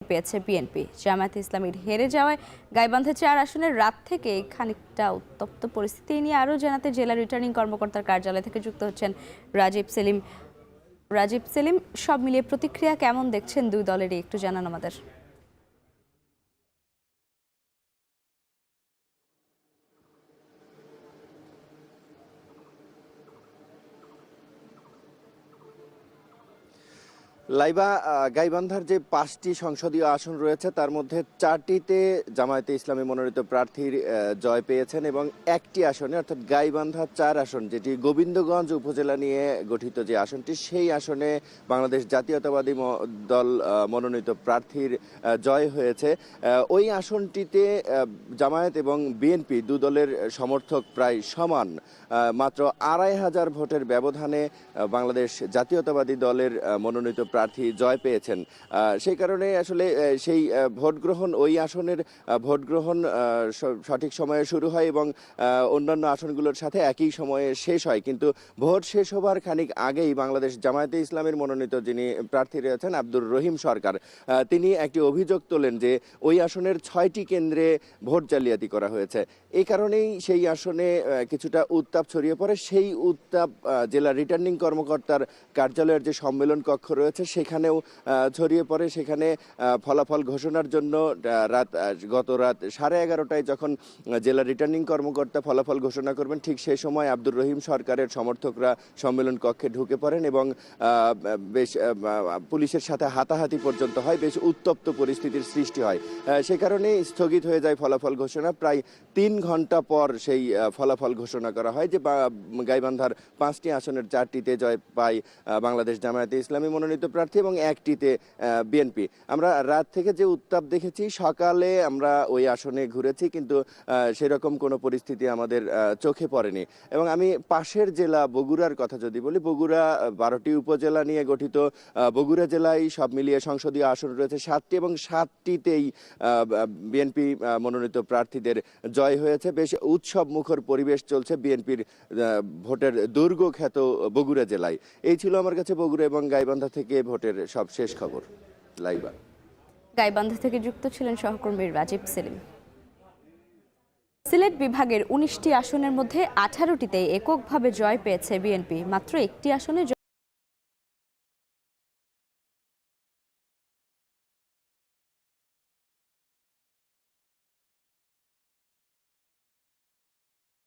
পেয়েছে বিএনপি। জামায়াতে ইসলামীর হেরে যাওয়ায় গাইবান্ধা ৪ আসনের রাত থেকে খানিকটা উত্তপ্ত পরিস্থিতি নিয়ে আরও জানাতে জেলা রিটার্নিং কর্মকর্তার কার্যালয় থেকে যুক্ত হচ্ছেন রাজীব সেলিম। রাজীব সেলিম, সব মিলিয়ে প্রতিক্রিয়া কেমন দেখছেন দুই দলেরই, একটু জানান আমাদের। লাইবা, গাইবান্ধার যে ৫টি সংসদীয় আসন রয়েছে তার মধ্যে ৪টিতে জামায়াতে ইসলামী মনোনীত প্রার্থীর জয় পেয়েছেন এবং একটি আসনে অর্থাৎ গাইবান্ধা ৪ আসন, যেটি গোবিন্দগঞ্জ উপজেলা নিয়ে গঠিত যে আসনটি, সেই আসনে বাংলাদেশ জাতীয়তাবাদী দল মনোনীত প্রার্থীর জয় হয়েছে। ওই আসনটিতে জামায়াত এবং বিএনপি দু দলের সমর্থক প্রায় সমান। মাত্র ২৫০০ ভোটের ব্যবধানে বাংলাদেশ জাতীয়তাবাদী দলের মনোনীত প্রার্থী জয় পেয়েছেন। সেই কারণে আসলে সেই ভোট গ্রহণ, ওই আসনের ভোট গ্রহণ সঠিক সময়ে শুরু হয় এবং অন্যান্য আসনগুলোর সাথে একই সময়ে শেষ হয়। কিন্তু ভোট শেষ হবার খানিক আগেই বাংলাদেশ জামায়াতে ইসলামের মনোনীত যিনি প্রার্থী রয়েছেন আব্দুর রহিম সরকার, তিনি একটি অভিযোগ তোলেন যে ওই আসনের ৬টি কেন্দ্রে ভোট জালিয়াতি করা হয়েছে। এই কারণেই সেই আসনে কিছুটা উত্তাপ ছড়িয়ে পড়ে। সেই উত্তাপ জেলা রিটার্নিং কর্মকর্তার কার্যালয়ের যে সম্মেলন কক্ষ রয়েছে সেখানেও ছড়িয়ে পড়ে। সেখানে ফলাফল ঘোষণার জন্য গত রাত 11:30টায় যখন জেলা রিটার্নিং কর্মকর্তা ফলাফল ঘোষণা করবেন, ঠিক সেই সময় আব্দুর রহিম সরকারের সমর্থকরা সম্মেলন কক্ষে ঢুকে পড়েন এবং বেশ পুলিশের সাথে হাতাহাতি পর্যন্ত হয়, বেশ উত্তপ্ত পরিস্থিতির সৃষ্টি হয়। সে কারণে স্থগিত হয়ে যায় ফলাফল ঘোষণা। প্রায় ৩ ঘন্টা পর সেই ফলাফল ঘোষণা করা হয় যে গাইবান্ধার ৫টি আসনের ৪টিতে জয় পায় বাংলাদেশ জামায়াতে ইসলামী মনোনীত প্রার্থী এবং একটিতে বিএনপি। আমরা রাত থেকে যে উত্তাপ দেখেছি, সকালে আমরা ওই আসনে ঘুরেছি, কিন্তু সেরকম কোনো পরিস্থিতি আমাদের চোখে পড়েনি। এবং আমি পাশের জেলা বগুড়ার কথা যদি বলি, বগুড়া 12টি উপজেলা নিয়ে গঠিত। বগুড়া জেলায় সব মিলিয়ে সংসদীয় আসন রয়েছে 7টি এবং 7টিতেই বিএনপি মনোনীত প্রার্থীদের জয় হয়েছে। বেশ উৎসব মুখর পরিবেশ চলছে বিএনপির ভোটের দুর্গ খ্যাত বগুড়া জেলায়। এই ছিল আমার কাছে বগুড়া এবং গাইবান্ধা থেকে ভোটের সব শেষ খবর। লাইবা, গাইবান্ধা থেকে যুক্ত ছিলেন সহকর্মী রাজীব সেলিম। সিলেট বিভাগের 19টি আসনের মধ্যে 18টিতে এককভাবে জয় পেয়েছে বিএনপি। মাত্র একটি আসনে